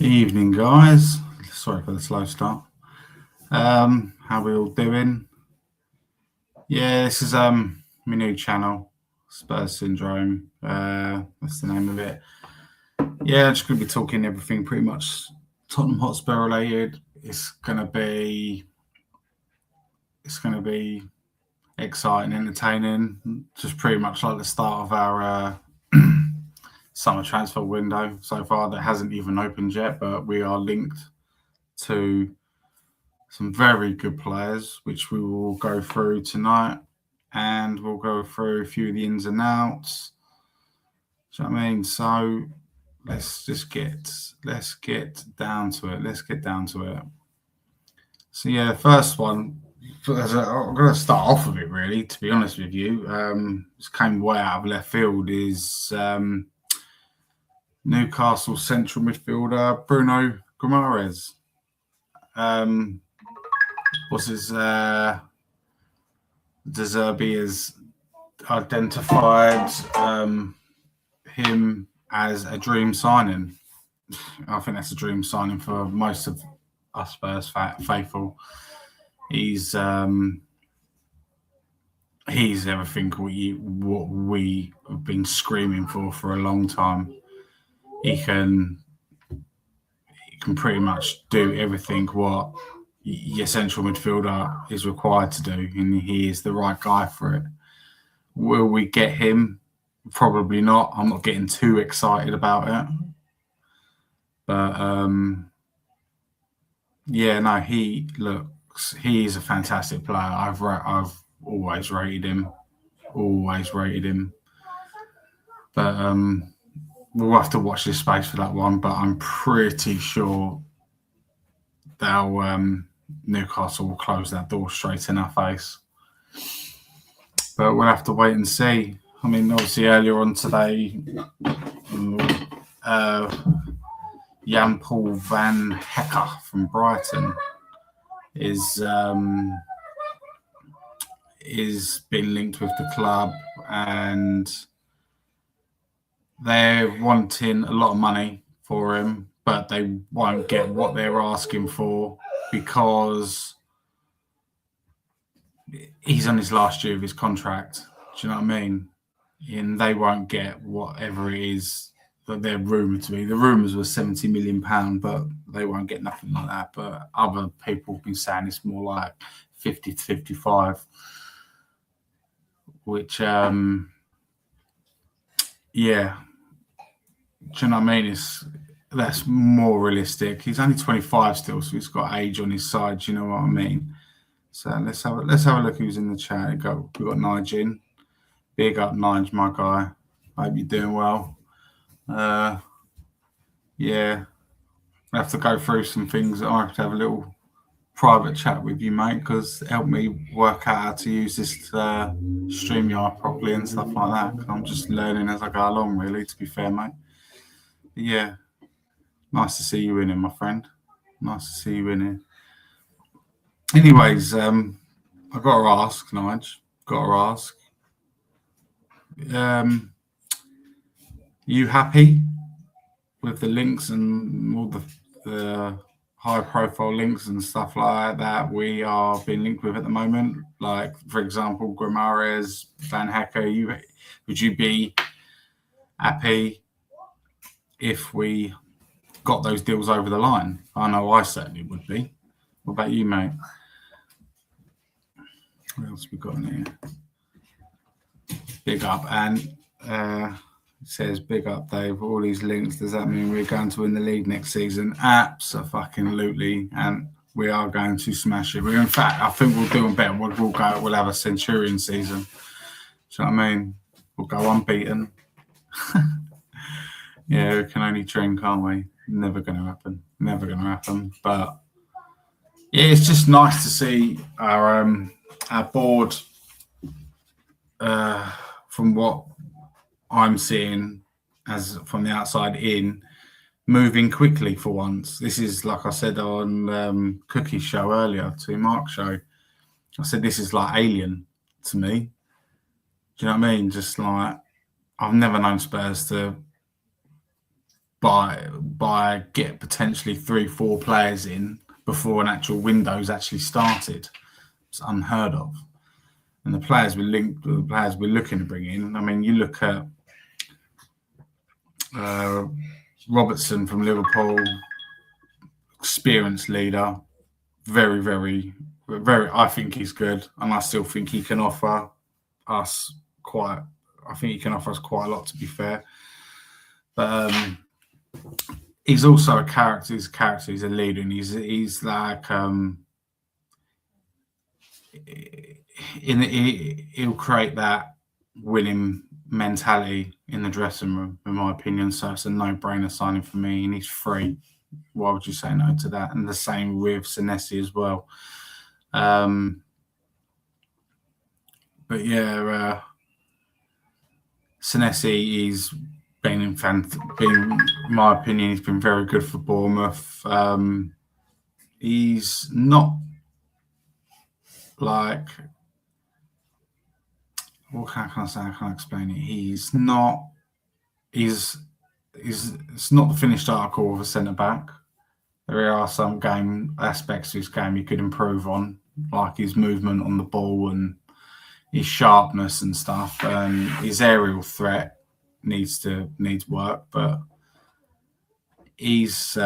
Evening, guys. Sorry for the slow start. How we all doing? Yeah, this is my new channel, Spurs Syndrome. That's the name of it. Yeah, I'm just gonna be talking everything pretty much Tottenham Hotspur related. It's gonna be exciting, entertaining. Just pretty much like the start of our summer transfer window so far that hasn't even opened yet, but we are linked to some very good players, which we will go through tonight, and we'll go through a few of the ins and outs. Do you know what I mean? So let's get down to it. So yeah, the first one, I'm going to start off with it really, to be honest with you. This came way out of left field, is Newcastle central midfielder Bruno Guimaraes. Was his De Zerbi has identified him as a dream signing. I think that's a dream signing for most of us Spurs faithful. He's everything what we have been screaming for a long time. He can pretty much do everything what your central midfielder is required to do, and he is the right guy for it. Will we get him? Probably not. I'm not getting too excited about it, but yeah, no, he is a fantastic player. I've always rated him, but we'll have to watch this space for that one. But I'm pretty sure Newcastle will close that door straight in our face. But we'll have to wait and see. I mean, obviously earlier on today, Jan-Paul van Hecker from Brighton is been linked with the club, and they're wanting a lot of money for him, but they won't get what they're asking for because he's on his last year of his contract. Do you know what I mean? And they won't get whatever it is that they're rumoured to be. The rumours were £70 million, but they won't get nothing like that. But other people have been saying it's more like 50 to 55, which, yeah. Do you know what I mean? That's more realistic. He's only 25 still, so he's got age on his side. Do you know what I mean? So let's have a look who's in the chat. We've got Nigel. Big up, Nige, my guy. Hope you're doing well. Yeah, I have to go through some things. I have to have a little private chat with you, mate, because it helped me work out how to use this StreamYard properly and stuff like that. I'm just learning as I go along, really, to be fair, mate. But yeah, nice to see you in here, my friend. Nice to see you in here. Anyways, I got to ask, Nige. You happy with the links and all the high-profile links and stuff like that we are being linked with at the moment? Like, for example, Guimaraes, Van Hecker. Would you be happy if we got those deals over the line? I know I certainly would be. What about you, mate? What else we got in here? Big up, and it says big up, Dave. All these links. Does that mean we're going to win the league next season? Absolutely, and we are going to smash it. In fact, I think we'll do better. We'll have a Centurion season. Do you know what I mean? We'll go unbeaten. Yeah, we can only dream, can't we? Never going to happen. But yeah, it's just nice to see our board. From what I'm seeing as from the outside in, moving quickly for once. This is, like I said on Cookie's show earlier, to Mark's show, I said this is like alien to me. Do you know what I mean? Just like, I've never known Spurs to get potentially 3-4 players in before an actual window's actually started. It's unheard of. And the players we're looking to bring in. I mean, you look at Robertson from Liverpool, experienced leader, very, very, very. I think he's good, and I still think he can offer us quite. I think he can offer us quite a lot, to be fair. But he's also a character. He's a character. He's a leader, and he's like he'll create that winning mentality in the dressing room, in my opinion. So it's a no-brainer signing for me, and he's free. Why would you say no to that? And the same with Senesi as well. But yeah, Senesi is in my opinion, he's been very good for Bournemouth. He's not like, what can I say? I can't explain it. It's not the finished article of a centre back. There are some game aspects of his game he could improve on, like his movement on the ball and his sharpness and stuff. And his aerial threat needs work, but he's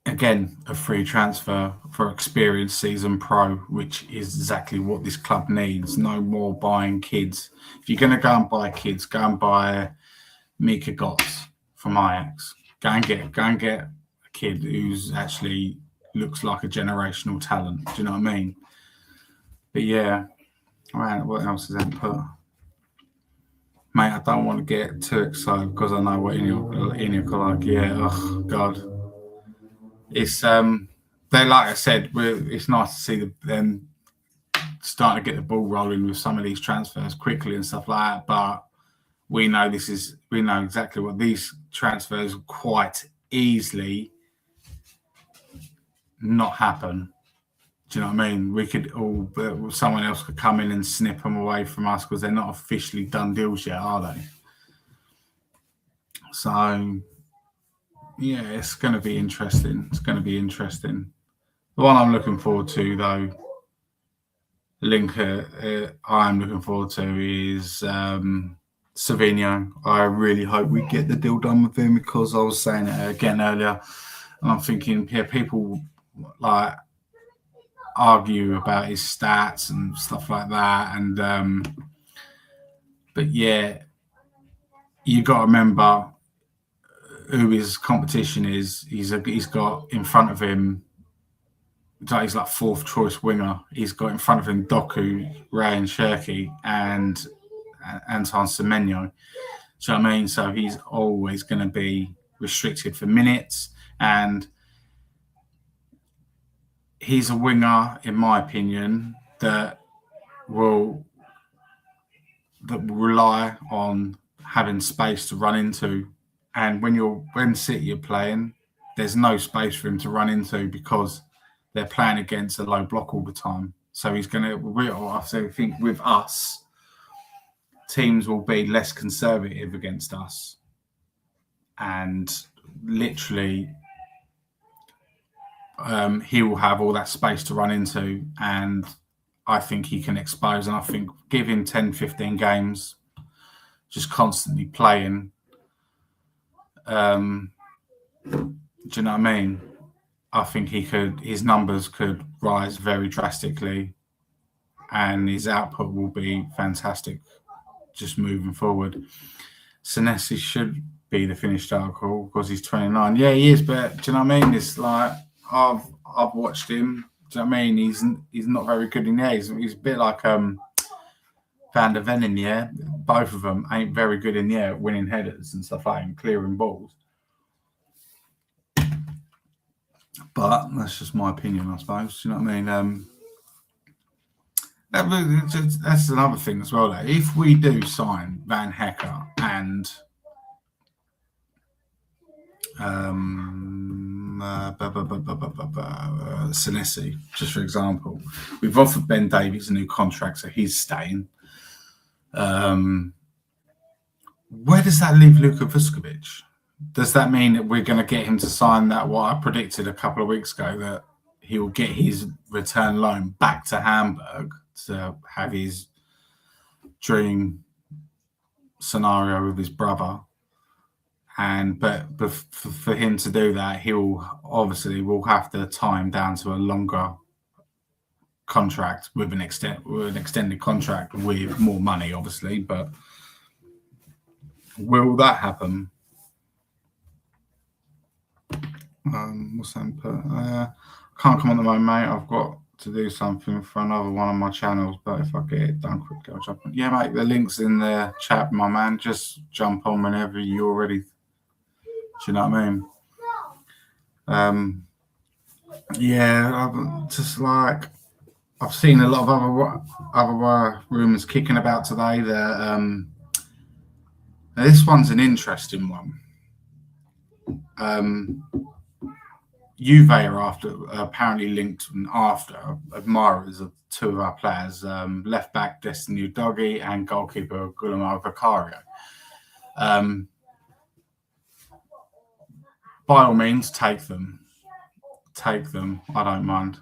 again a free transfer for experienced seasoned pro, which is exactly what this club needs. No more buying kids. If you're going to go and buy kids, go and buy Mika Götze from Ajax. Go and get a kid who's actually looks like a generational talent. Do you know what I mean? But yeah, right, what else is that put? Mate, I don't want to get too excited because I know what Ineos are like. Yeah, oh God. It's they, like I said, it's nice to see them starting to get the ball rolling with some of these transfers quickly and stuff like that. But we know exactly what these transfers quite easily not happen. Do you know what I mean? Someone else could come in and snip them away from us because they're not officially done deals yet, are they? So yeah, it's going to be interesting. The one I'm looking forward to, though, I'm looking forward to is Savinho. I really hope we get the deal done with him because I was saying it again earlier, and I'm thinking, yeah, people like argue about his stats and stuff like that, and but yeah, you got to remember who his competition is. He's got in front of him. He's like fourth choice winger. He's got in front of him Doku, Ryan Cherki, and Anton Semenyo. Do you know what I mean? So he's always going to be restricted for minutes, and he's a winger, in my opinion, that will rely on having space to run into. And when City are playing, there's no space for him to run into because they're playing against a low block all the time. So he's going to, I think with us, teams will be less conservative against us. And literally, he will have all that space to run into. And I think he can expose. And I think give him 10, 15 games, just constantly playing. Do you know what I mean? I think his numbers could rise very drastically and his output will be fantastic just moving forward. Senesi should be the finished article because he's 29. Yeah, he is, but do you know what I mean? It's like I've watched him. Do you know what I mean? He's not very good in the air. He's a bit like Van der Ven in the air. Both of them ain't very good in the air, winning headers and stuff like that and clearing balls. But that's just my opinion, I suppose. Do you know what I mean? That's another thing as well. Though. If we do sign Van Hecker and Senesi, just for example, we've offered Ben Davies a new contract, so he's staying. Where does that leave Luka Vuskovic? Does that mean that we're going to get him to sign that, what I predicted a couple of weeks ago, that he will get his return loan back to Hamburg to have his dream scenario with his brother? But for him to do that, he'll obviously will have to tie him down to a longer contract with an extended contract with more money, obviously. But will that happen? What's that put? Can't come on the moment, mate. I've got to do something for another one of my channels, but if I get it done quickly, I'll jump on. Yeah, mate, the link's in the chat, my man. Just jump on whenever you're ready. Do you know what I mean? Yeah, just like I've seen a lot of other rumours kicking about today. That this one's an interesting one. Juve are apparently linked after admirers of two of our players, left back Destiny Udogie and goalkeeper Guillermo Vicario. By all means, take them. Take them. I don't mind.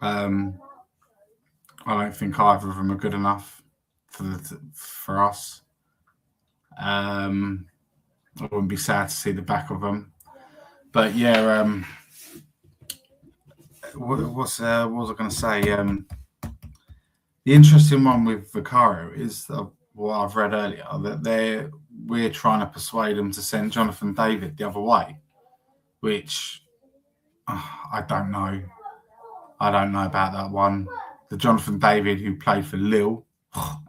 I don't think either of them are good enough for us. I wouldn't be sad to see the back of them. But yeah, what was I going to say? The interesting one with Vicario is what I've read earlier, that we're trying to persuade them to send Jonathan David the other way, which I don't know. I don't know about that one. The Jonathan David who played for Lille,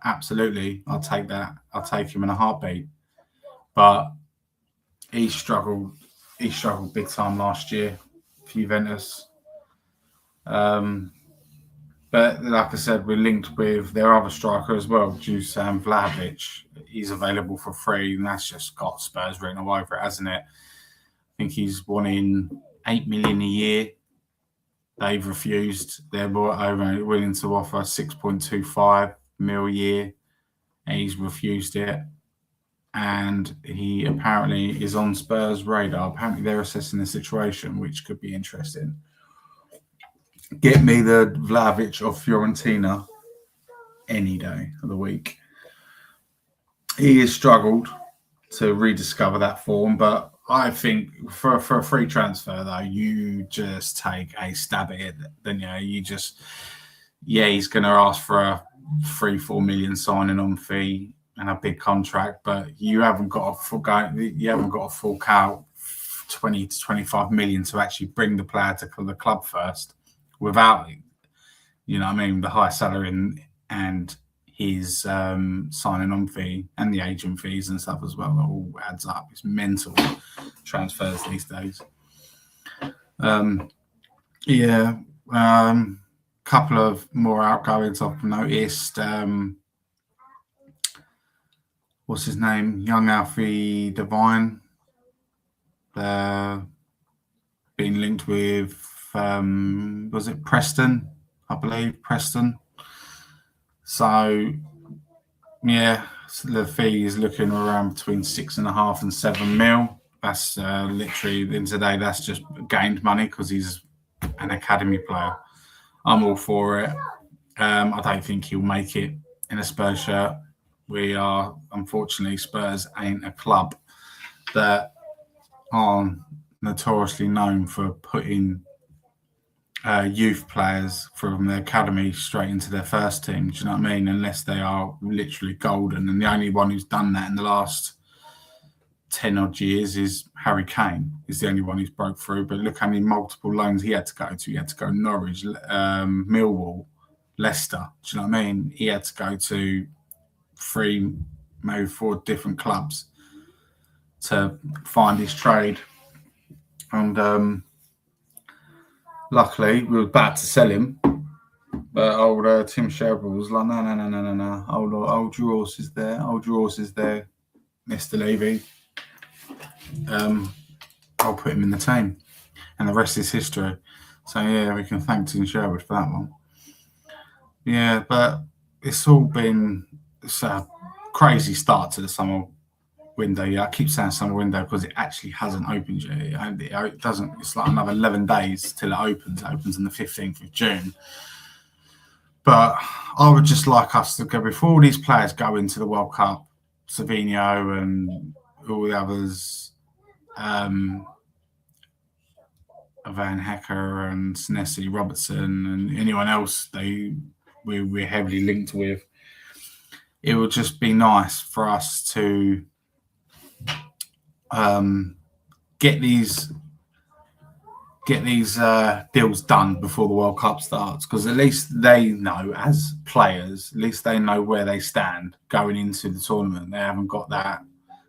absolutely, I'll take that. I'll take him in a heartbeat. But he struggled big time last year for Juventus. But like I said, we're linked with their other striker as well, Dusan Vlahovic. He's available for free, and that's just got Spurs written all over it, hasn't it? I think he's wanting $8 million a year. They've refused. They're willing to offer 6.25 mil a year, and he's refused it. And he apparently is on Spurs' radar. Apparently, they're assessing the situation, which could be interesting. Get me the Vlahovic of Fiorentina any day of the week. He has struggled to rediscover that form, but I think for a free transfer, though, you just take a stab at it. Then, he's going to ask for a 3-4 million signing on fee and a big contract, but you haven't got to fork out 20 to 25 million to actually bring the player to the club first. Without, the high salary and his signing on fee and the agent fees and stuff as well, it all adds up. It's mental transfers these days. Couple of more outgoings I've noticed. What's his name? Young Alfie Devine. Being linked with was it Preston? I believe Preston. So the fee is looking around between 6.5 and 7 mil. That's literally in today. That's just gained money because he's an academy player. I'm all for it. I don't think he'll make it in a Spurs shirt. Unfortunately, Spurs ain't a club that are notoriously known for putting youth players from the academy straight into their first team. Do you know what I mean? Unless they are literally golden. And the only one who's done that in the last 10 odd years is Harry Kane. He's the only one who's broke through. But look how many multiple loans he had to go to. He had to go Norwich, Millwall, Leicester. Do you know what I mean? He had to go to 3, maybe 4 different clubs to find his trade. And luckily, we were about to sell him, but old Tim Sherwood was like, no. Old Drawers is there. Mr. Levy. I'll put him in the team, and the rest is history. So yeah, we can thank Tim Sherwood for that one. Yeah, but it's all been crazy start to the summer window. Yeah, I keep saying summer window because it actually hasn't opened yet. It doesn't. It's like another 11 days till it opens. It opens on the 15th of June. But I would just like us to go before all these players go into the World Cup, Savinho and all the others, Van Hecker and Senesi, Robertson and anyone else we're heavily linked with. It would just be nice for us to get these deals done before the World Cup starts, because at least they know, as players, at least they know where they stand going into the tournament. They haven't got that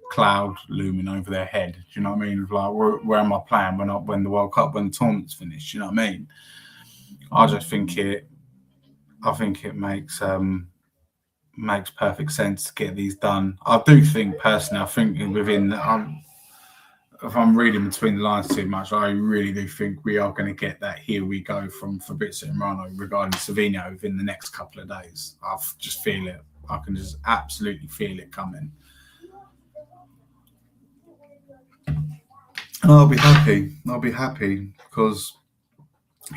cloud looming over their head. Do you know what I mean? Like, where am I playing when the World Cup, when the tournament's finished? Do you know what I mean? I just think it makes perfect sense to get these done. I do think personally, I think within if I'm reading between the lines too much, I really do think we are going to get that here we go from Fabrizio Romano regarding Savinho within the next couple of days. I just feel it. I can just absolutely feel it coming. And I'll be happy because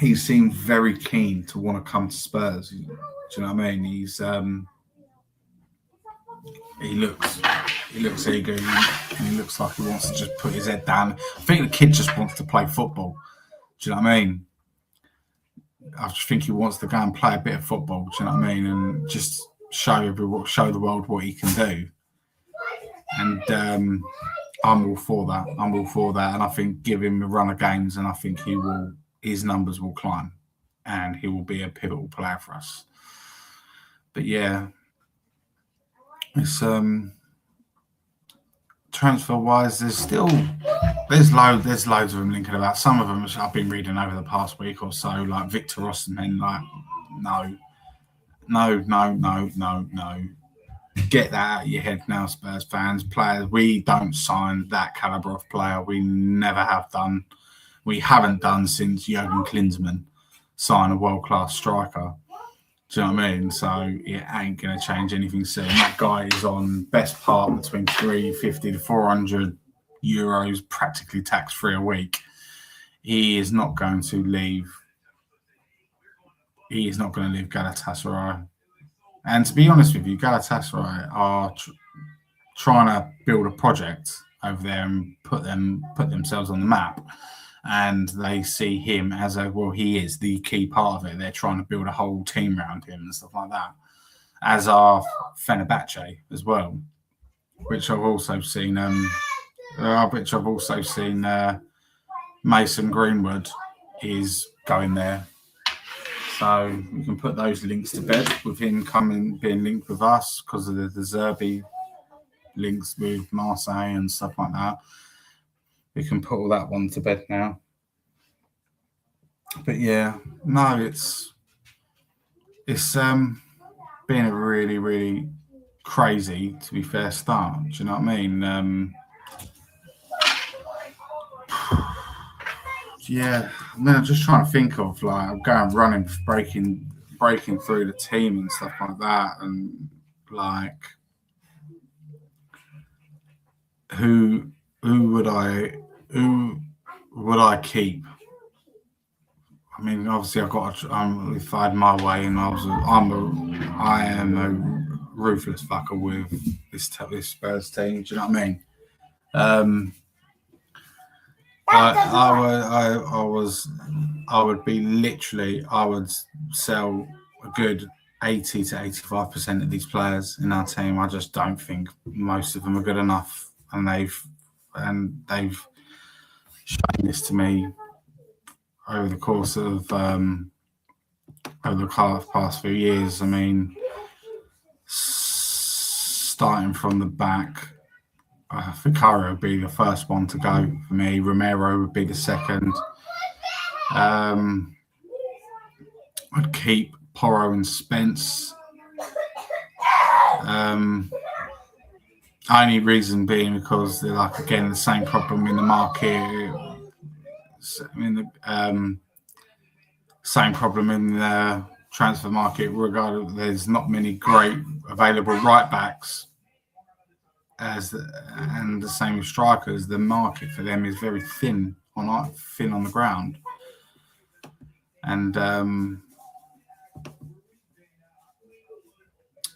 he seemed very keen to want to come to Spurs. Do you know what I mean? He looks eager, and he looks like he wants to just put his head down. I think the kid just wants to play football. Do you know what I mean? I just think he wants to go and play a bit of football. Do you know what I mean? And just show the world what he can do. And I'm all for that. And I think give him a run of games, and I think his numbers will climb, and he will be a pivotal player for us. But yeah. It's transfer wise, there's loads of them linking about. Some of them I've been reading over the past week or so, like Victor Osimhen. Like, no. Get that out of your head now, Spurs fans. Players, we don't sign that caliber of player. We never have done. We haven't done since Jurgen Klinsmann signed a world-class striker. Do you know what I mean? So it ain't going to change anything soon. That guy is on best part between 350 to 400 euros, practically tax-free a week. He is not going to leave. He is not going to leave Galatasaray. And to be honest with you, Galatasaray are trying to build a project over there and put themselves on the map. And they see him as he is the key part of it. They're trying to build a whole team around him and stuff like that. As are Fenerbahce as well, which I've also seen. Mason Greenwood is going there. So we can put those links to bed with him being linked with us because of the Zerbi links with Marseille and stuff like that. We can put all that one to bed now. But yeah, no, it's been a really, really crazy, to be fair, start. Do you know what I mean? Yeah, I mean, I'm just trying to think of, like, I'm going running, breaking through the team and stuff like that, and like, who would I keep? I mean, obviously, if I had my way, and I am a ruthless fucker with this Spurs team. Do you know what I mean? I would sell a good 80 to 85% of these players in our team. I just don't think most of them are good enough, and they've shown this to me over the course of over the past few years. I mean, starting from the back, Vicario would be the first one to go for me. Romero would be the second. I'd keep Porro and Spence. Only reason being because they're, like, again, the same problem in the market. Same problem in the transfer market. Regardless, there's not many great available right backs. and the same with strikers. The market for them is very thin on the ground, and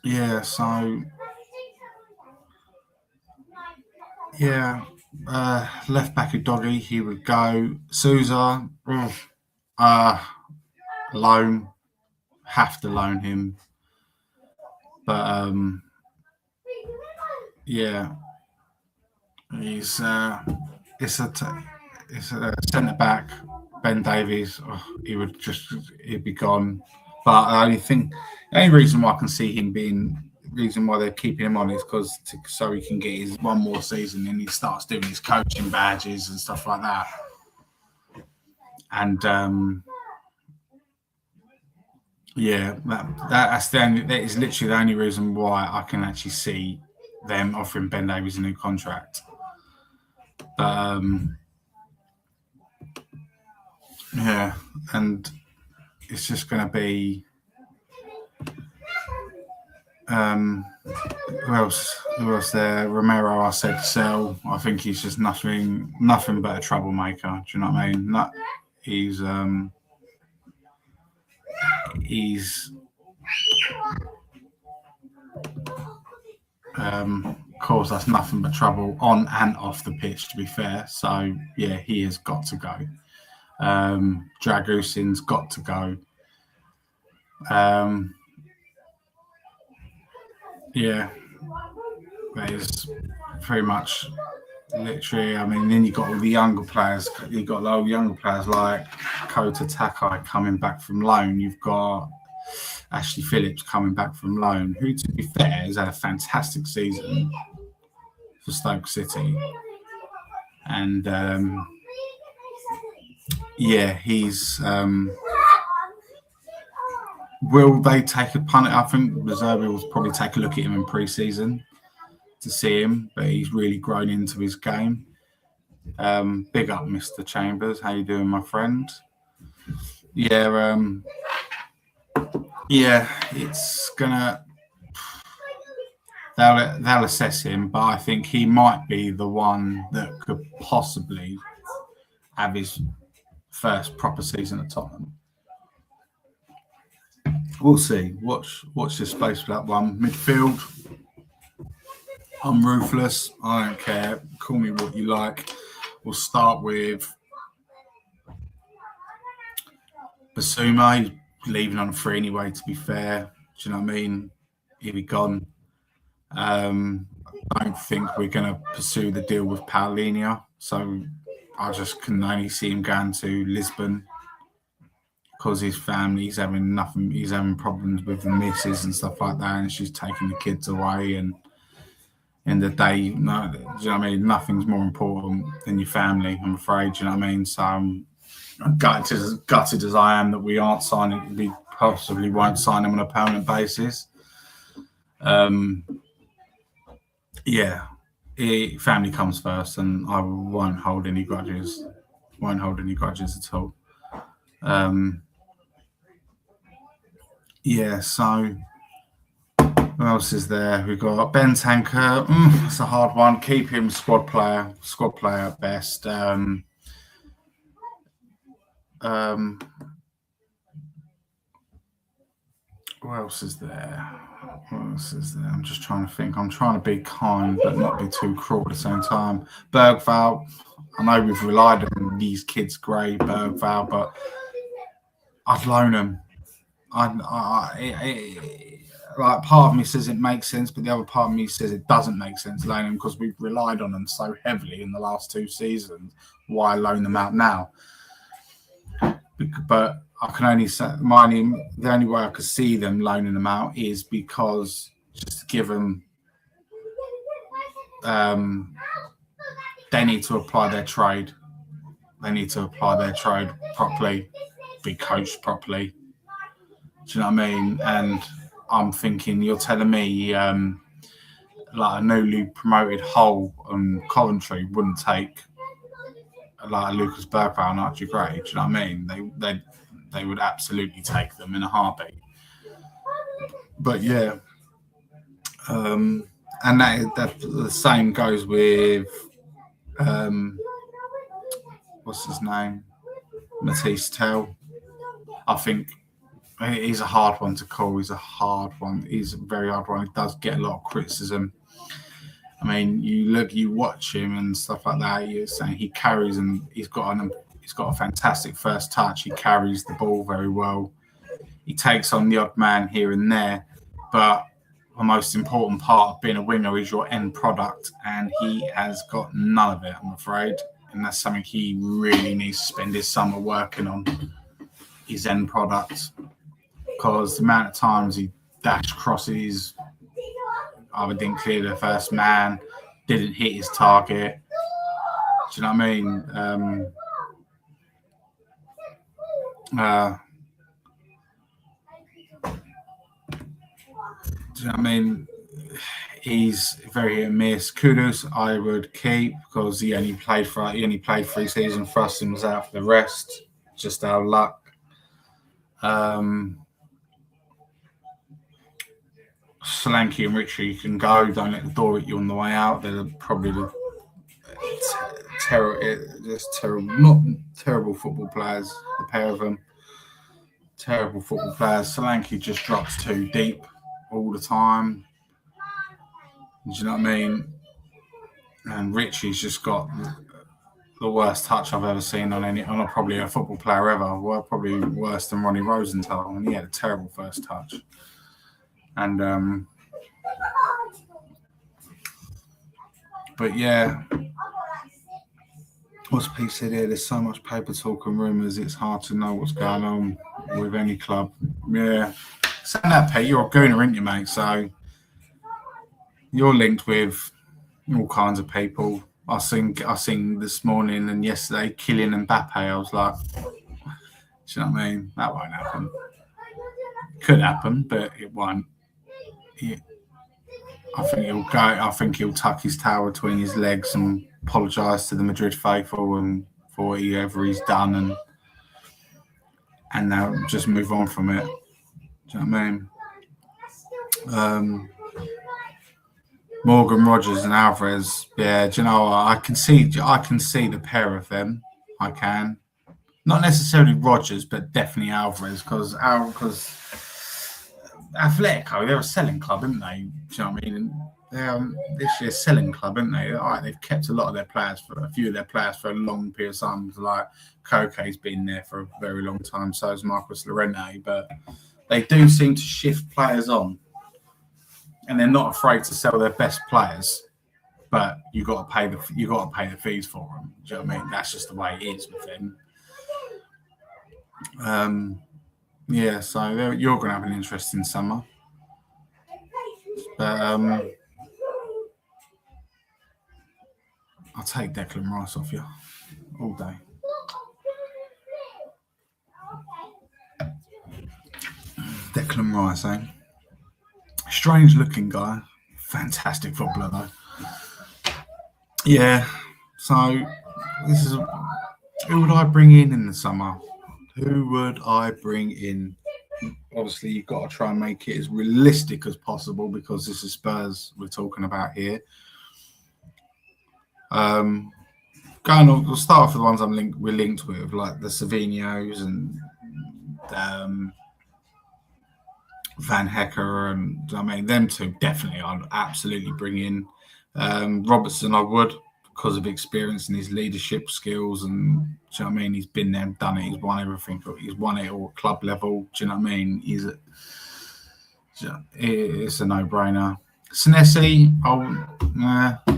yeah, so yeah, left back of Doggy, he would go. Souza, loan, have to loan him, but yeah, he's it's a centre back. Ben Davies, he'd be gone. But the only reason why I can see him being reason why they're keeping him on is because so he can get his one more season and he starts doing his coaching badges and stuff like that. And yeah, that is literally the only reason why I can actually see them offering Ben Davies a new contract. Yeah, and it's just going to be who else there? Romero, I said sell. I think he's just nothing but a troublemaker. Do you know what I mean? He's caused us nothing but trouble on and off the pitch, to be fair. So yeah, he has got to go. Dragusin's got to go. Yeah, that is pretty much literally. I mean, then you got all the younger players. You got a lot of younger players like Kota Takai coming back from loan. You've got Ashley Phillips coming back from loan, who, to be fair, has had a fantastic season for Stoke City. And yeah, he's. Will they take a punt? I think Reserve will probably take a look at him in pre-season to see him, but he's really grown into his game. Big up, Mr. Chambers. How you doing, my friend? Yeah, it's gonna. They'll assess him, but I think he might be the one that could possibly have his first proper season at Tottenham. We'll see. Watch this space for that one. Midfield. I'm ruthless. I don't care. Call me what you like. We'll start with Basuma. He's leaving on a free anyway, to be fair. Do you know what I mean? He'll be gone. I don't think we're going to pursue the deal with Paulinho. So I just can only see him going to Lisbon because his family, he's having problems with the missus and stuff like that, and she's taking the kids away. And in the day, no, do you know what I mean? Nothing's more important than your family, I'm afraid. Do you know what I mean? So I'm gutted as I am that we possibly won't sign him on a permanent basis. Yeah, family comes first, and I won't hold any grudges. Won't hold any grudges at all. Yeah, so who else is there? We've got Ben Tanker. It's a hard one. Keep him squad player at best. Who else is there? I'm just trying to think. I'm trying to be kind, but not be too cruel at the same time. Bergvall. I know we've relied on these kids, Gray, Bergvall, but I'd loan them. Like part of me says it makes sense, but the other part of me says it doesn't make sense loaning them because we've relied on them so heavily in the last 2 seasons. Why loan them out now? But I can only say the only way I could see them loaning them out is because just to give them, they need to apply their trade. They need to apply their trade properly, be coached properly. Do you know what I mean? And I'm thinking, you're telling me like a newly promoted Hull and Coventry wouldn't take like a Lucas Bergvall and Archie Gray. Do you know what I mean? They would absolutely take them in a heartbeat. But yeah, and that the same goes with what's his name, Matisse Tell. I think he's a hard one to call. He's a hard one. He's a very hard one. He does get a lot of criticism. I mean, you watch him and stuff like that. You're saying he carries and he's got a fantastic first touch. He carries the ball very well. He takes on the odd man here and there, but the most important part of being a winger is your end product, and he has got none of it, I'm afraid. And that's something he really needs to spend his summer working on, his end product. Because the amount of times he dashed crosses, either didn't clear the first man, didn't hit his target. Do you know what I mean? Do you know what I mean? He's very hit and miss. Kudus, I would keep because he only played 3 seasons for us and was out for the rest. Just our luck. Solanke and Richie can go. Don't let the door hit you on the way out. They're probably not terrible football players. The pair of them, terrible football players. Solanke just drops too deep all the time. Do you know what I mean? And Richie's just got the worst touch I've ever seen on probably a football player ever. Well, probably worse than Ronnie Rosenthal, and he had a terrible first touch. And but yeah, what's Pete said here? There's so much paper talk and rumours. It's hard to know what's going on with any club. Yeah, saying that, Pete, you're a gooner, aren't you, mate? So you're linked with all kinds of people. I seen this morning and yesterday Kylian Mbappe. I was like, do you know what I mean? That won't happen. Could happen, but it won't. I think he'll go. I think he'll tuck his towel between his legs and apologise to the Madrid faithful and for whatever he's done, and now just move on from it. Do you know what I mean? Morgan, Rogers, and Alvarez. Yeah, do you know what? I can see the pair of them. I can. Not necessarily Rogers, but definitely Alvarez because Atletico, they're a selling club, aren't they? Do you know what I mean? And they're this year's selling club, aren't they? All right, they've kept a few of their players for a long period of time. Like Koke's been there for a very long time, so has Marcos Llorente, but they do seem to shift players on. And they're not afraid to sell their best players, but you got to pay the fees for them. Do you know what I mean? That's just the way it is with them. Yeah, so you're going to have an interesting summer. But I'll take Declan Rice off you all day. Declan Rice, eh? Strange looking guy. Fantastic footballer, though. Yeah, so this is... Who would I bring in the summer? Who would I bring in? Obviously, you've got to try and make it as realistic as possible because this is Spurs we're talking about here. We'll start off with the ones we're linked with, like the Savinhos and Van Hecker, and I mean them two definitely I'd absolutely bring in. Robertson I would because of experience and his leadership skills, and do you know what I mean? He's been there and done it. He's won everything. He's won it all at club level. Do you know what I mean? It's a no-brainer. Senesi,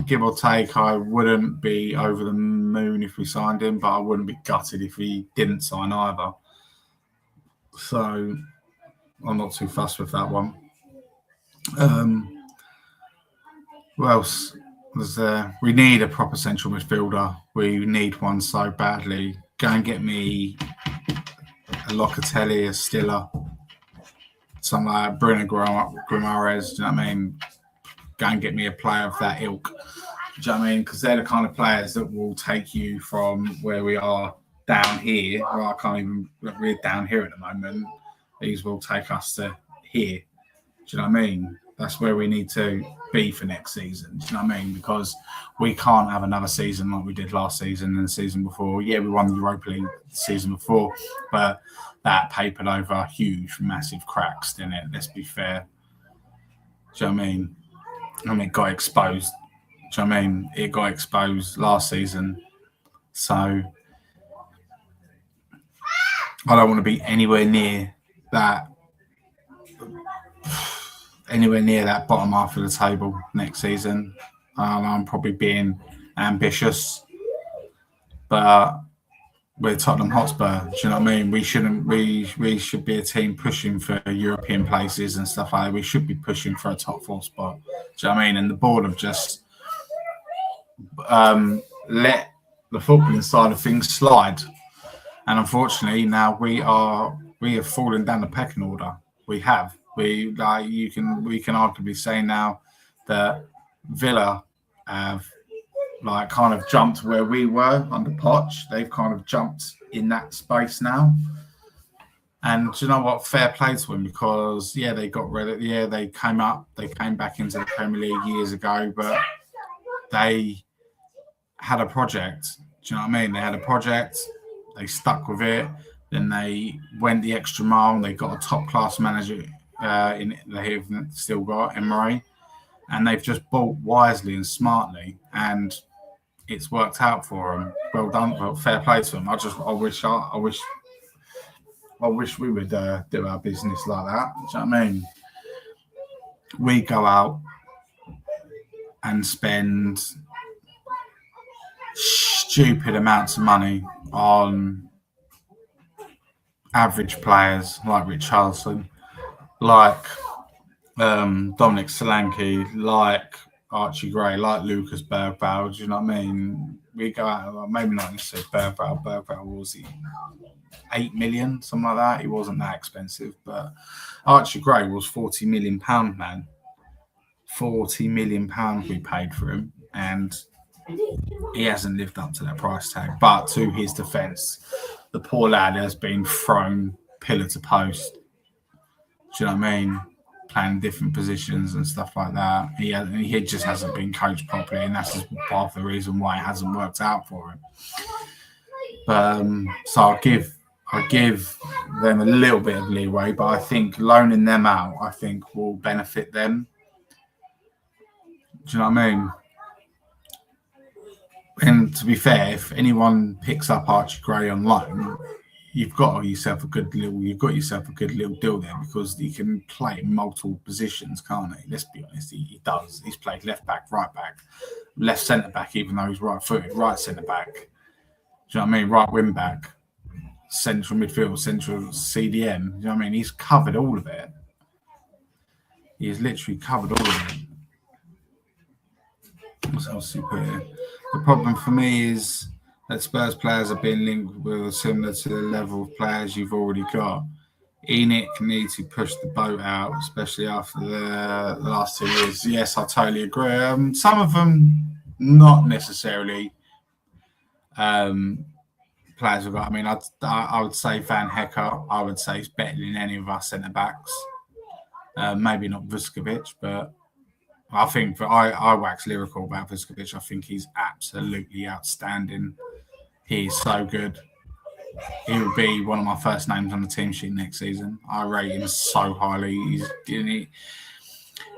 give or take, I wouldn't be over the moon if we signed him, but I wouldn't be gutted if he didn't sign either. So I'm not too fussed with that one. Who else was there? We need a proper central midfielder. We need one so badly. Go and get me a Locatelli, a Stiller, something like Bruno Guimaraes. Do you know what I mean? Go and get me a player of that ilk. Do you know what I mean? Because they're the kind of players that will take you from where we are down here. Well, we're down here at the moment. These will take us to here. Do you know what I mean? That's where we need to be for next season. Do you know what I mean? Because we can't have another season like we did last season and the season before. Yeah, we won the Europa League the season before, but that papered over huge, massive cracks, didn't it? Let's be fair. Do you know what I mean? It got exposed. Do you know what I mean? It got exposed last season. So I don't want to be anywhere near that bottom half of the table next season. I'm probably being ambitious, but we're Tottenham Hotspur. Do you know what I mean? We should be a team pushing for European places and stuff like that. We should be pushing for a top 4 spot. Do you know what I mean? And the board have just let the footballing side of things slide. And unfortunately, now we have fallen down the pecking order. We have. We can arguably say now that Villa have kind of jumped where we were under Poch. They've kind of jumped in that space now. And do you know what? Fair play to them, because they got rid of they came up, they came back into the Premier League years ago, but they had a project. Do you know what I mean? They had a project, they stuck with it, then they went the extra mile, and they got a top class manager. They've still got Emery, and they've just bought wisely and smartly, and it's worked out for them. Well done, well, fair play to them. I wish we would do our business like that. Do you know what I mean? We go out and spend stupid amounts of money on average players like Richarlison, like Dominic Solanke, like Archie Gray, like Lucas Bergvall. Do you know what I mean? We go out, maybe not necessarily Bergvall. Bergvall was 8 million, something like that. He wasn't that expensive, but Archie Gray was £40 million, man. £40 million we paid for him, and he hasn't lived up to that price tag. But to his defence, the poor lad has been thrown pillar to post. Do you know what I mean? Playing different positions and stuff like that. He just hasn't been coached properly, and that's just part of the reason why it hasn't worked out for him. But so I'll give them a little bit of leeway, but I think loaning them out, will benefit them. Do you know what I mean? And to be fair, if anyone picks up Archie Gray on loan, you've got yourself a good little deal there, because he can play multiple positions, can't he? Let's be honest, he does. He's played left back, right back, left centre back, even though he's right footed, right centre back. Do you know what I mean? Right wing back, central midfield, central CDM. Do you know what I mean? He's covered all of it. He's literally covered all of it. What else he put here? The problem for me is that Spurs players are being linked with similar to the level of players you've already got. ENIC needs to push the boat out, especially after the last 2 years. Yes, I totally agree. Some of them not necessarily players we've got. I mean, I would say Van Hecker, I would say, is better than any of our centre-backs. Maybe not Vuskovic, but I think I wax lyrical about Vuskovic. I think he's absolutely outstanding. He's so good. He would be one of my first names on the team sheet next season. I rate him so highly.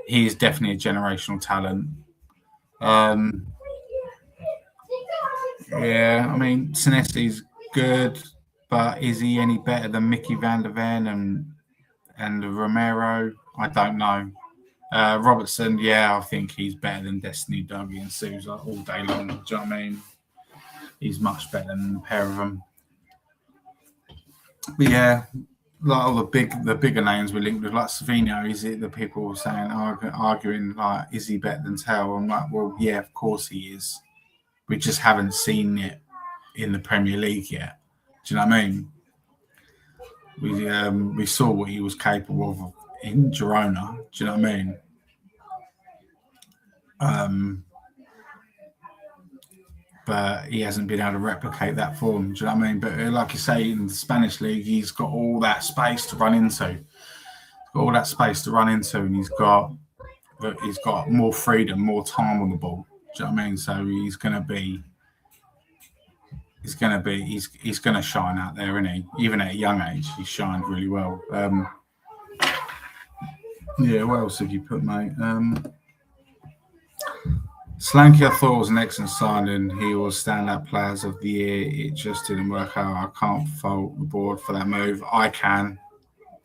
He's definitely a generational talent. Yeah, I mean, Senesi's good, but is he any better than Mickey van der Ven and Romero? I don't know. Robertson, yeah, I think he's better than Destiny, Dougie, and Sousa all day long. Do you know what I mean? He's much better than the pair of them. But yeah, like all the bigger names we linked with, like Savino, is it the people saying, arguing, like, is he better than Tell? I'm like, well, yeah, of course he is. We just haven't seen it in the Premier League yet. Do you know what I mean? We saw what he was capable of in Girona. Do you know what I mean? But he hasn't been able to replicate that form. Do you know what I mean? But like you say, in the Spanish league, he's got all that space to run into. And he's got he's got more freedom, more time on the ball. Do you know what I mean? So he's gonna shine out there, isn't he? Even at a young age, he shined really well. Yeah, what else have you put, mate? Slanky, I thought was an excellent signing. He was standout players of the year. It just didn't work out. I can't fault the board for that move. I can.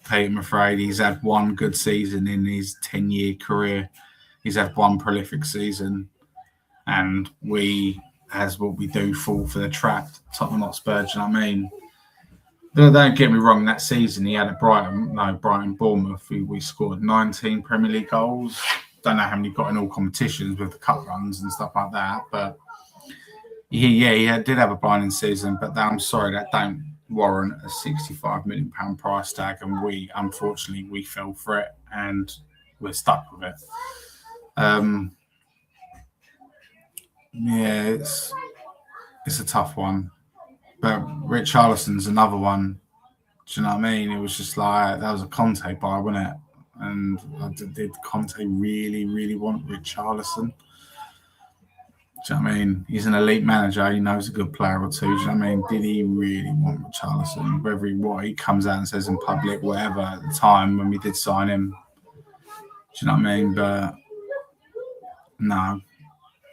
Pete, I'm afraid he's had one good season in his 10-year career. He's had one prolific season, and we, as what we do, fall for the trap. Tottenham Hotspur, do you know what I mean? Don't get me wrong, that season he had at Brighton, Bournemouth, we scored 19 Premier League goals. Don't know how many got in all competitions with the cup runs and stuff like that, but he did have a blinding season, but I'm sorry, that don't warrant a £65 million price tag, and unfortunately we fell for it and we're stuck with it. Yeah, it's a tough one. But Richarlison's another one. Do you know what I mean? It was just like, that was a Conte buy, wasn't it? And did Conte really, really want Richarlison? Do you know what I mean? He's an elite manager. He knows a good player or two. Do you know what I mean? Did he really want Richarlison? Whether he comes out and says in public, whatever, at the time when we did sign him. Do you know what I mean? But no,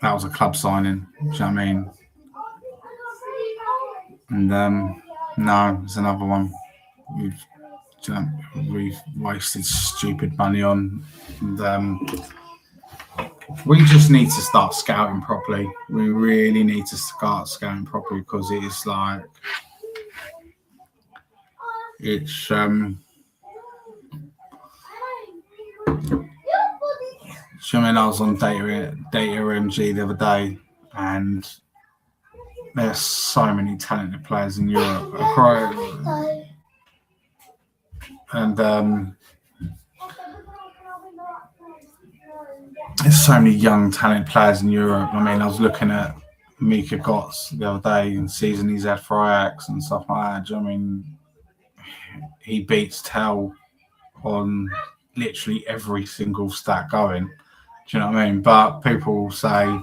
that was a club signing. Do you know what I mean? And no, it's another one we've wasted stupid money on. And we just need to start scouting properly. We really need to start scouting properly, because it is like it's I mean, I was on Data MG the other day, and there's so many talented players in Europe. And there's so many young talented players in Europe. I mean, I was looking at Mika Götze the other day and season he's had for Ajax and stuff like that. Do you know what I mean? He beats Tell on literally every single stat going. Do you know what I mean? But people say,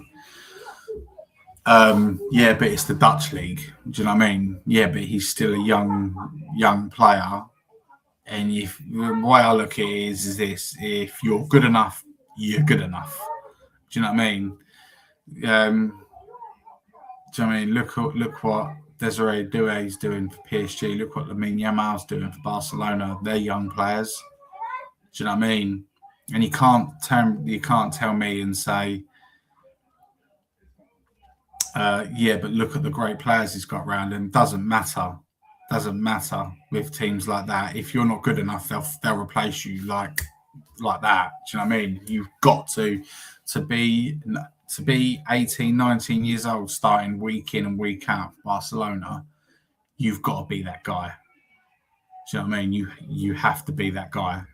yeah, but it's the Dutch league. Do you know what I mean? Yeah, but he's still a young player. And the way I look at it is this: if you're good enough, you're good enough. Do you know what I mean? Do you know what I mean? Look what Desiree Doué is doing for PSG. Look what Lamine Yamal's doing for Barcelona. They're young players. Do you know what I mean? And you can't tell me and say, yeah, but look at the great players he's got around him. Doesn't matter with teams like that. If you're not good enough, they'll replace you like that. Do you know what I mean? You've got to be 18, 19 years old, starting week in and week out for Barcelona. You've got to be that guy. Do you know what I mean? You have to be that guy.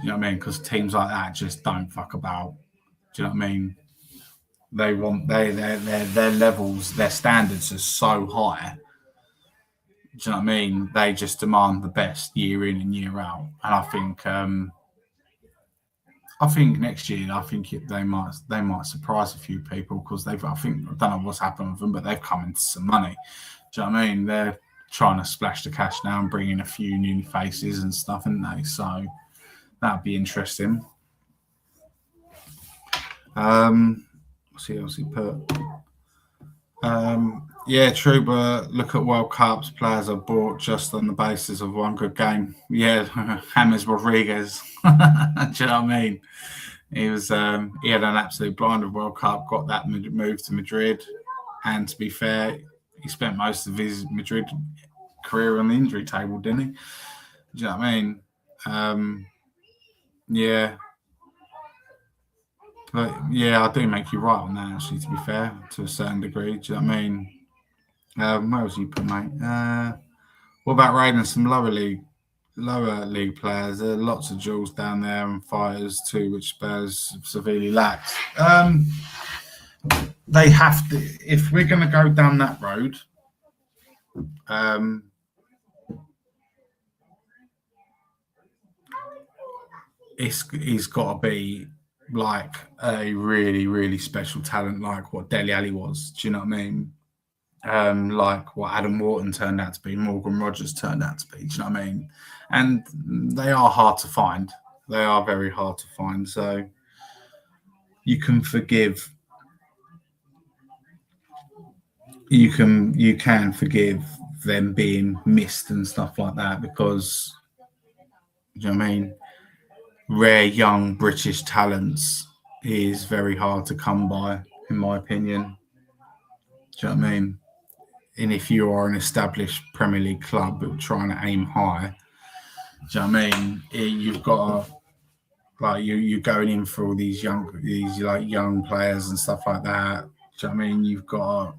You know what I mean? Because teams like that just don't fuck about. Do you know what I mean? They want their levels, their standards are so high. Do you know what I mean? They just demand the best year in and year out. And I think next year, they might surprise a few people, because I don't know what's happened with them, but they've come into some money. Do you know what I mean? They're trying to splash the cash now and bring in a few new faces and stuff, aren't they? So that'd be interesting. Let's see what else he put. Yeah, true, but look at World Cups. Players are bought just on the basis of one good game. Yeah, James Rodriguez. Do you know what I mean? He had an absolute blinder World Cup, got that move to Madrid, and to be fair, he spent most of his Madrid career on the injury table, didn't he? Do you know what I mean? Yeah. But yeah, I do make you right on that, actually, to be fair, to a certain degree. Do you know what I mean? Where was you put, mate? What about raiding some lower league players? There are lots of jewels down there and fighters too, which Spurs severely lacks. They have to, if we're going to go down that road. He's got to be like a really, really special talent, like what Dele Alli was. Do you know what I mean? Like what Adam Wharton turned out to be, Morgan Rogers turned out to be. Do you know what I mean? And they are hard to find. They are very hard to find. So you can forgive. You can forgive them being missed and stuff like that because, do you know what I mean? Rare young British talents is very hard to come by, in my opinion. Do you know what I mean? And if you are an established Premier League club trying to aim high, do you know what I mean? You've got to, like you're going in for all these like young players and stuff like that. Do you know what I mean? You've got to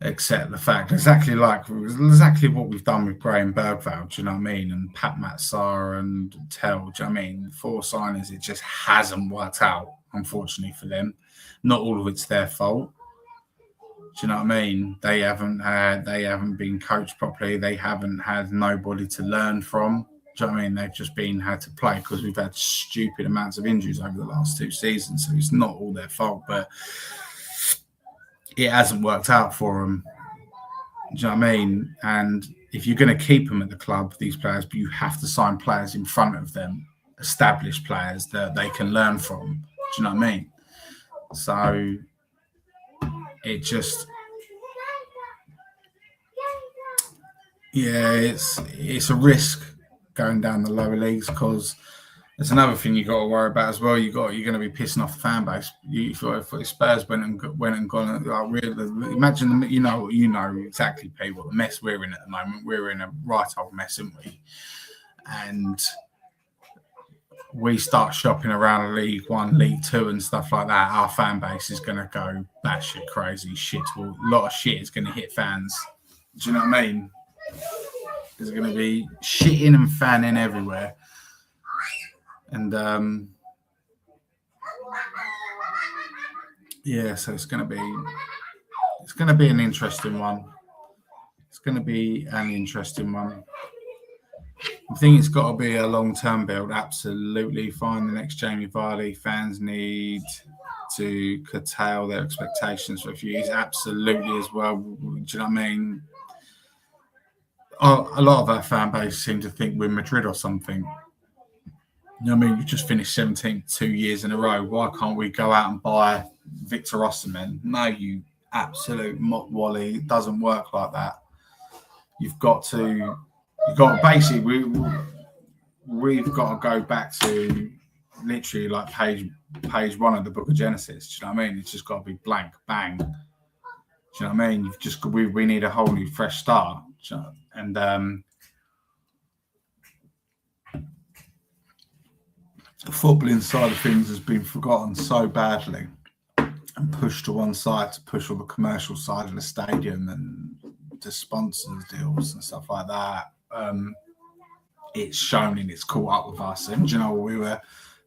accept the fact exactly what we've done with Graham Bergveld. Do you know what I mean? And Pat Matsar and Tell. Do you know what I mean? 4 signings, it just hasn't worked out, unfortunately for them. Not all of it's their fault. Do you know what I mean? They haven't been coached properly. They haven't had nobody to learn from. Do you know what I mean? They've just had to play because we've had stupid amounts of injuries over the last 2 seasons. So it's not all their fault, but it hasn't worked out for them. Do you know what I mean? And if you're going to keep them at the club, these players, but you have to sign players in front of them, established players that they can learn from. Do you know what I mean? So it just, yeah, it's a risk going down the lower leagues because there's another thing you got to worry about as well. You're going to be pissing off the fan base. If Spurs went and gone, like, imagine you know exactly, Pete, what the mess we're in at the moment. We're in a right old mess, aren't we? And we start shopping around League One, League Two, and stuff like that. Our fan base is going to go batshit crazy. A lot of shit is going to hit fans. Do you know what I mean? There's going to be shitting and fanning everywhere. And yeah, so it's going to be an interesting one. It's going to be an interesting one. I think it's got to be a long-term build. Absolutely fine. The next Jamie Vardy, fans need to curtail their expectations for a few years. Absolutely as well. Do you know what I mean? A lot of our fan base seem to think we're Madrid or something. You know what I mean? You just finished 17th 2 years in a row. Why can't we go out and buy Victor Osimhen? No, you absolute mock wally. It doesn't work like that. You've got basically we've got to go back to literally like page 1 of the Book of Genesis. Do you know what I mean? It's just got to be blank, bang. Do you know what I mean? We need a whole new fresh start. And the footballing side of things has been forgotten so badly and pushed to one side to push all the commercial side of the stadium and the sponsors deals and stuff like that. It's shown and it's caught up with us. And you know, we were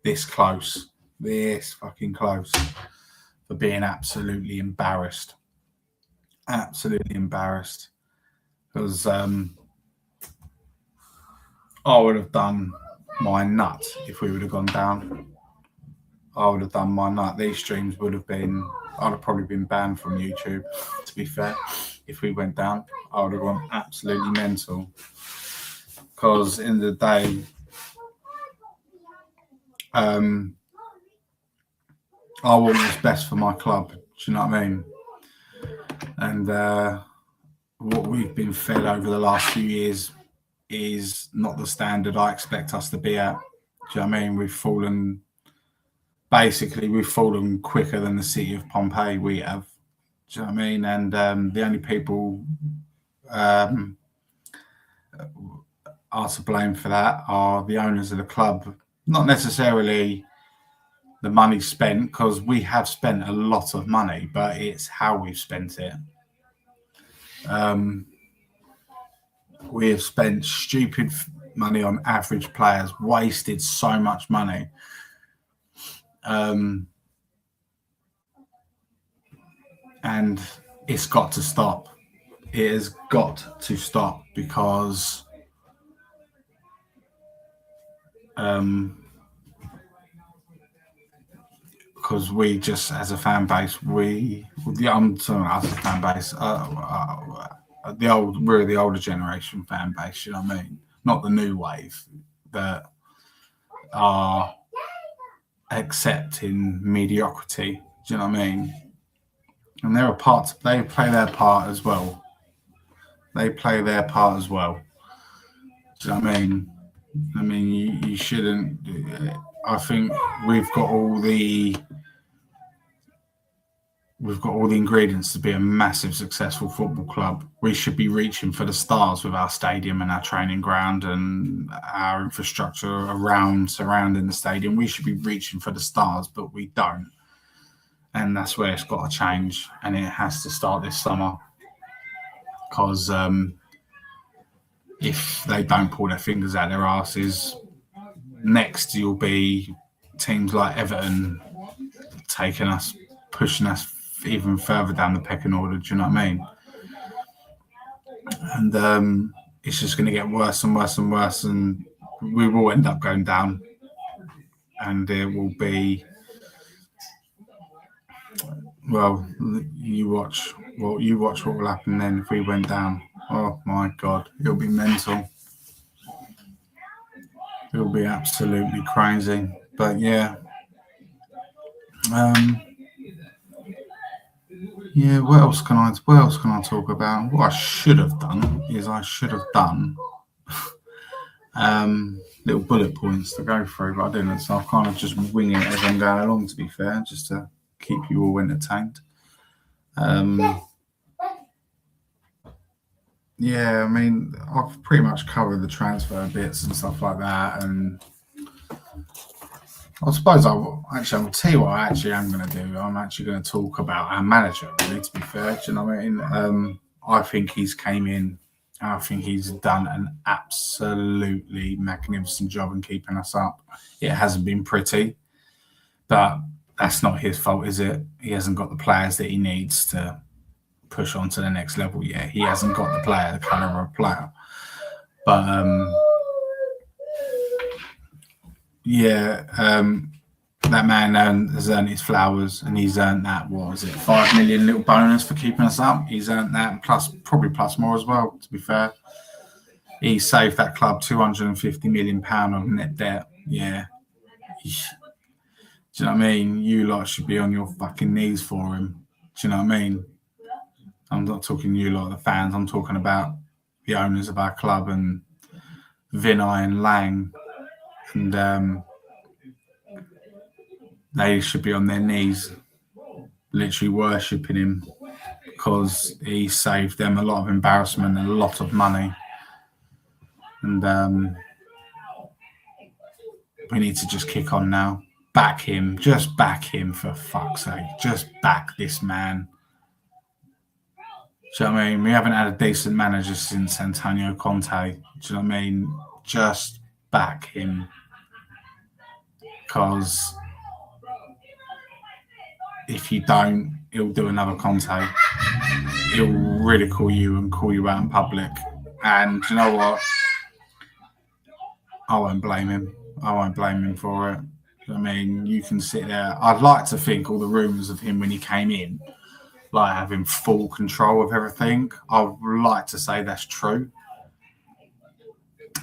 this fucking close for being absolutely embarrassed. Absolutely embarrassed. Because I would have done my nut if we would have gone down. I would have done my nut. These streams I'd have probably been banned from YouTube, to be fair. If we went down, I would have gone absolutely mental. Because in the day, I want what's best for my club. Do you know what I mean? And what we've been fed over the last few years is not the standard I expect us to be at. Do you know what I mean? We've fallen quicker than the city of Pompeii we have. Do you know what I mean? And the only people are to blame for that are the owners of the club. Not necessarily the money spent, because we have spent a lot of money, but it's how we've spent it. We have spent stupid money on average players, wasted so much money. And it's got to stop. It has got to stop because because we just, as a fan base, I'm talking as a fan base, we're the older generation fan base. You know what I mean? Not the new wave that are accepting mediocrity. Do you know what I mean? And they play their part as well. They play their part as well. Do you know what I mean? I mean, you shouldn't. I think we've got all the ingredients to be a massive, successful football club. We should be reaching for the stars with our stadium and our training ground and our infrastructure surrounding the stadium. We should be reaching for the stars, but we don't. And that's where it's got to change. And it has to start this summer. Because if they don't pull their fingers out their asses, next you'll be teams like Everton pushing us even further down the pecking order. Do you know what I mean? And it's just going to get worse and worse and worse, and we will end up going down. And it will be, well, you watch what will happen then if we went down. Oh my God, it'll be mental. It'll be absolutely crazy. But yeah. Yeah, what else can I talk about? What I should have done is little bullet points to go through, but I didn't, so I'll kind of just wing it as I'm going along, to be fair, just to keep you all entertained. Yeah, I mean, I've pretty much covered the transfer bits and stuff like that, and I suppose I'll tell you what I actually am going to do. I'm actually going to talk about our manager, really, to be fair. Do you know what I mean? I think he's came in, and I think he's done an absolutely magnificent job in keeping us up. It hasn't been pretty, but that's not his fault, is it? He hasn't got the players that he needs to push on to the next level yet. He hasn't got the caliber of player. But that man has earned his flowers, and he's earned that, what was it, 5 million little bonus for keeping us up. He's earned that, probably plus more as well, to be fair. He saved that club £250 million of net debt. Yeah. Do you know what I mean? You lot should be on your fucking knees for him. Do you know what I mean? I'm not talking you lot, the fans. I'm talking about the owners of our club and Vinay and Lang. And they should be on their knees, literally worshipping him, because he saved them a lot of embarrassment and a lot of money. And we need to just kick on now. Back him. Just back him, for fuck's sake. Just back this man. Do you know what I mean? We haven't had a decent manager since Antonio Conte. Do you know what I mean? Just back him. Because if you don't, he'll do another Conte. He'll ridicule you and call you out in public. And you know what? I won't blame him. I won't blame him for it. I mean, you can sit there. I'd like to think all the rumours of him when he came in, like having full control of everything, I would like to say that's true.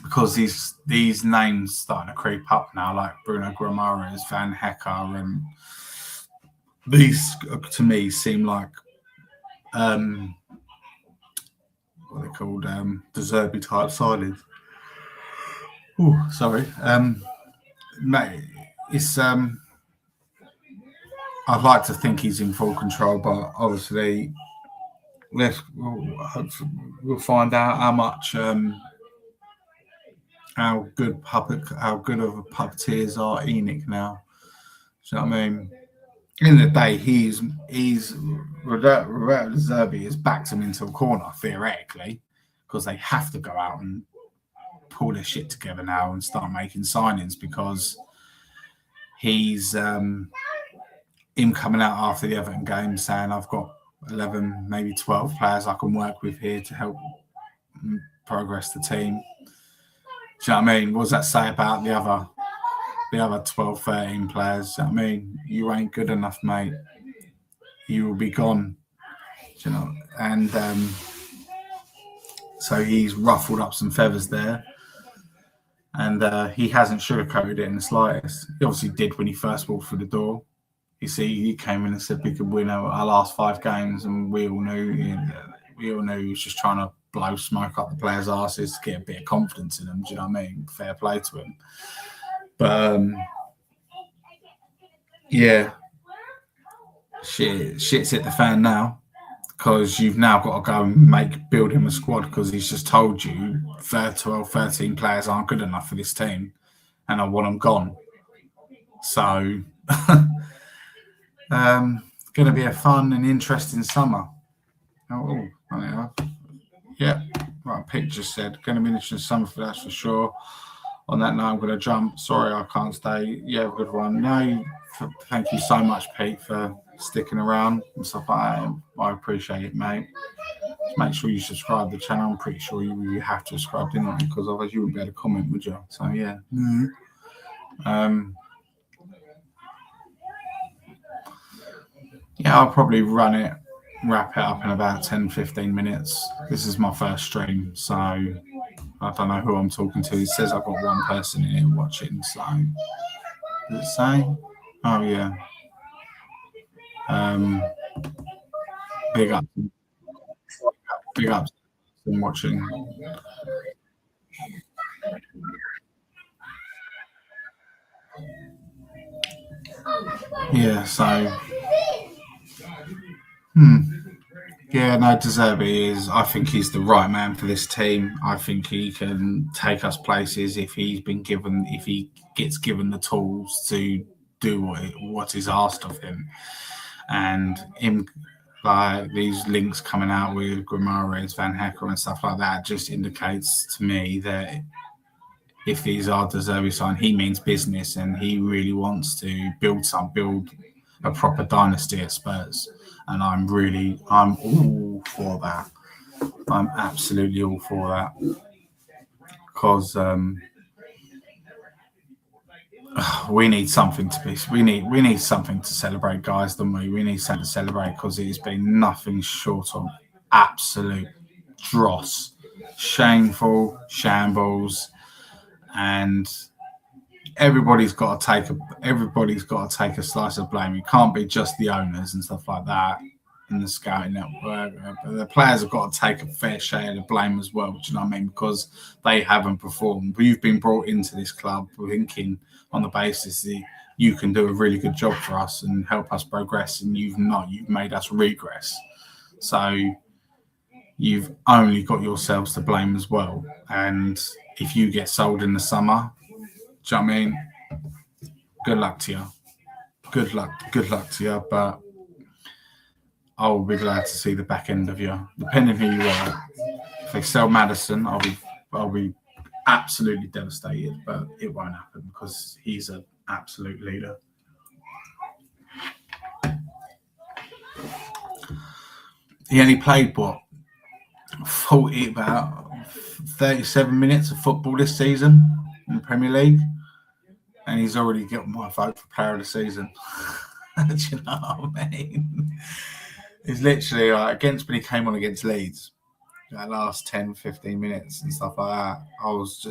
Because these names starting to creep up now, like Bruno Guimaraes, Van Hecker, and these to me seem like what are they called? De Zerbi type signings. Oh, sorry. Mate, it's I'd like to think he's in full control, but obviously we'll find out how much how good of a puppeteers are Enoch now. Do you know what I mean? In the day, he's Roberto Zerbi has backed him into a corner theoretically, because they have to go out and pull their shit together now and start making signings, because he's him coming out after the Everton game saying, I've got 11, maybe 12 players I can work with here to help progress the team. Do you know what I mean? What does that say about the other the other 12, 13 players. I mean, you ain't good enough, mate. You will be gone. You know, and so he's ruffled up some feathers there. And he hasn't sugarcoated it in the slightest. He obviously did when he first walked through the door. You see, he came in and said we could win our last 5 games, and we all knew he was just trying to blow smoke up the players' asses to get a bit of confidence in them. Do you know what I mean? Fair play to him. But yeah, shit's hit the fan now, because you've now got to go and build him a squad, because he's just told you 12, 13 players aren't good enough for this team, and I want them gone. So, going to be a fun and interesting summer. Oh, yeah, right. Pete just said going to be an interesting summer for that's for sure. On that note, I'm going to jump. Sorry, I can't stay. Yeah, good one. No, thank you so much, Pete, for sticking around and stuff like that. I appreciate it, mate. Just make sure you subscribe to the channel. I'm pretty sure you have to subscribe anyway, because otherwise you wouldn't be able to comment, would you? So yeah. Yeah, I'll probably wrap it up in about 10, 15 minutes. This is my first stream, so I don't know who I'm talking to. It says I've got one person in here watching, so does it say? Oh yeah. Big up and watching. Yeah, so yeah, no, De Zerbi is. I think he's the right man for this team. I think he can take us places if he gets given the tools to do what is asked of him. And him, like these links coming out with Guimaraes, Van Hecker, and stuff like that, just indicates to me that if these are De Zerbi sign, he means business, and he really wants to build a proper dynasty at Spurs. And I'm all for that. I'm absolutely all for that, because we need something we need something to celebrate, guys, don't we? We need something to celebrate, because it has been nothing short of absolute dross, shameful shambles, and everybody's got to take a slice of blame. It can't be just the owners and stuff like that in the scouting network. But the players have got to take a fair share of the blame as well. Do you know what I mean? Because they haven't performed. We've been brought into this club thinking on the basis that you can do a really good job for us and help us progress, and you've not. You've made us regress. So you've only got yourselves to blame as well. And if you get sold in the summer, do you know what I mean? Good luck to you. Good luck to you. But I'll be glad to see the back end of you, depending who you are. If they sell Maddison, I'll be absolutely devastated. But it won't happen, because he's an absolute leader. He only played about 37 minutes of football this season in the Premier League, and he's already got my vote for player of the season. Do you know what I mean? It's literally when he came on against Leeds, that last 10, 15 minutes and stuff like that.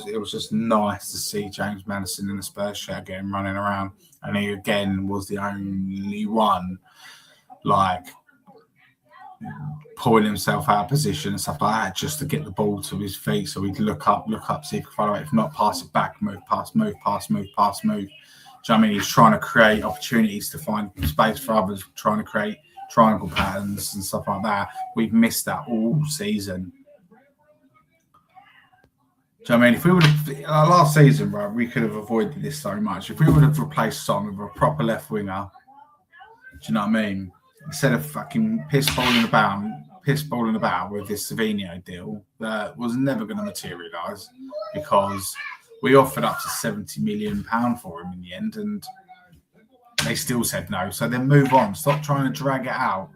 It was just nice to see James Maddison in the Spurs shirt again running around, and he again was the only one pulling himself out of position and stuff like that, just to get the ball to his feet, so he'd look up, see if he could follow it. If not, pass it back, move. Do you know what I mean? He's trying to create opportunities to find space for others, trying to create triangle patterns and stuff like that. We've missed that all season. Do you know what I mean? If we would have last season, right, we could have avoided this so much. If we would have replaced Son with a proper left winger, do you know what I mean? Instead of fucking piss balling about with this Savinho deal that was never going to materialise, because we offered up to £70 million for him in the end, and they still said no. So then move on. Stop trying to drag it out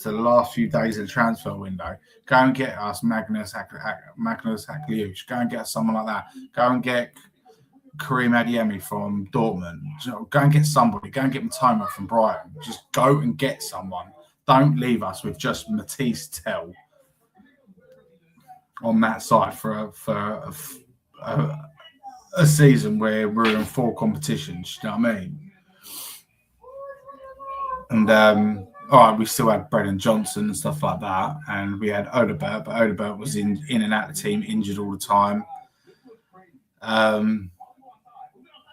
to the last few days of the transfer window. Go and get us Magnus Hakliush. Go and get someone like that. Go and get Kareem Adeyemi from Dortmund. Go and get somebody. Go and get Matoma from Brighton. Just go and get someone. Don't leave us with just Matisse Tell on that side for a season where we're in 4 competitions. You know what I mean? And all right, we still had Brennan Johnson and stuff like that, and we had Odobert, but Odobert was in and out of the team, injured all the time.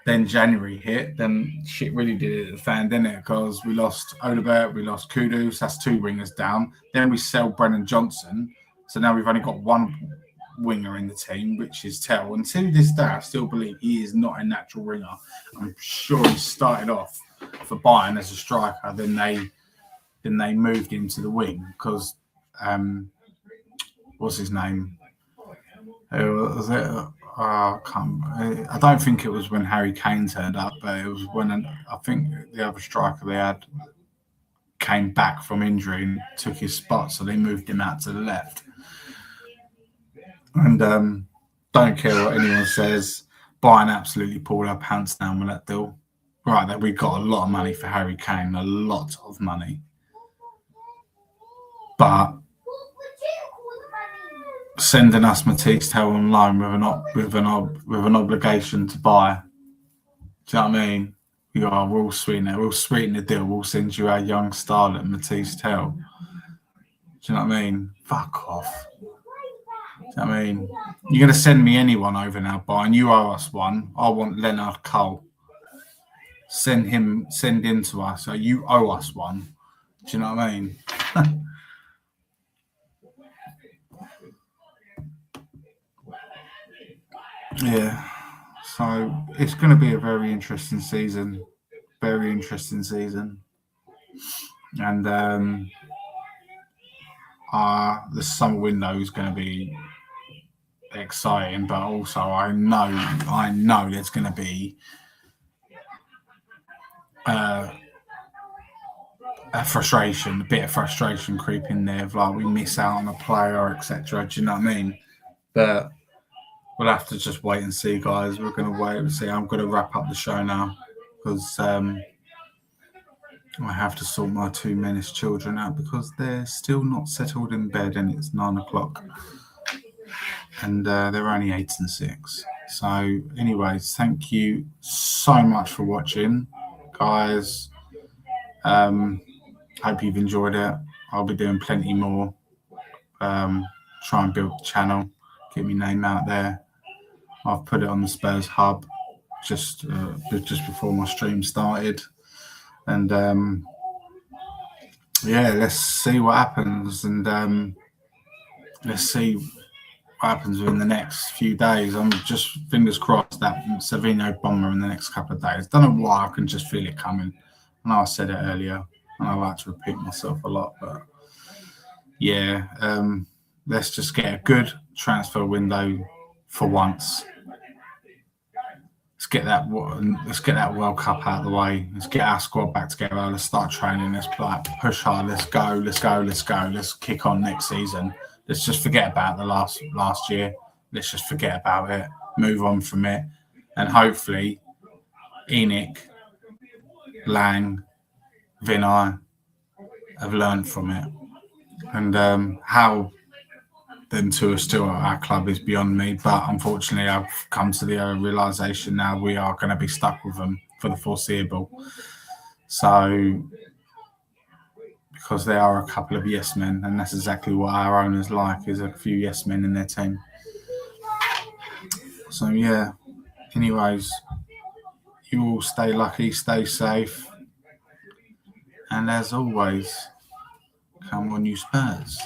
Then January hit, then shit really did it at the fan, didn't it? Because we lost Odobert, we lost Kudus, that's 2 wingers down. Then we sell Brennan Johnson, so now we've only got 1 winger in the team, which is Tell. And to this day, I still believe he is not a natural winger. I'm sure he started off for Bayern as a striker, then they moved him to the wing because what's his name? Was it? I don't think it was when Harry Kane turned up, but it was when I think the other striker they had came back from injury and took his spot, so they moved him out to the left. And don't care what anyone says, Bayern absolutely pulled our pants down with that deal. Right, that we got a lot of money for Harry Kane, a lot of money. But sending us Matisse Tell on loan with an obligation to buy. Do you know what I mean? We'll all sweeten it. We'll sweeten the deal. We'll send you our young starlet, Matisse Tell. Do you know what I mean? Fuck off. Do you know what I mean? You're going to send me anyone over now, Bayern. You owe us one. I want Leonard Cole. Send him to us. So you owe us one. Do you know what I mean? Yeah, so it's going to be a very interesting season. And the summer window is going to be exciting, but also I know there's going to be a bit of frustration creeping there, like we miss out on a player, etc. Do you know what I mean? But we'll have to just wait and see, guys. We're going to wait and see. I'm going to wrap up the show now because I have to sort my 2 menace children out because they're still not settled in bed and it's 9 o'clock. And they're only 8 and 6. So anyways, thank you so much for watching, guys. Hope you've enjoyed it. I'll be doing plenty more. Try and build the channel, get my name out there. I've put it on the Spurs Hub just before my stream started, and let's see what happens, and let's see what happens within the next few days. I'm just fingers crossed that Savino bomber in the next couple of days. Don't know why, I can just feel it coming. I know I said it earlier, and I like to repeat myself a lot, but yeah, let's just get a good transfer window for once. Let's get that World Cup out of the way. Let's get our squad back together. Let's start training. Let's push hard. Let's go. Let's kick on next season. Let's just forget about the last year. Let's just forget about it. Move on from it. And hopefully, Enoch, Lang, Vinay have learned from it. And how them two are still at our club is beyond me, but unfortunately I've come to the realisation now we are going to be stuck with them for the foreseeable. So, because there are a couple of yes men, and that's exactly what our owners like, is a few yes men in their team. So yeah, anyways, you all stay lucky, stay safe, and as always, come on you Spurs.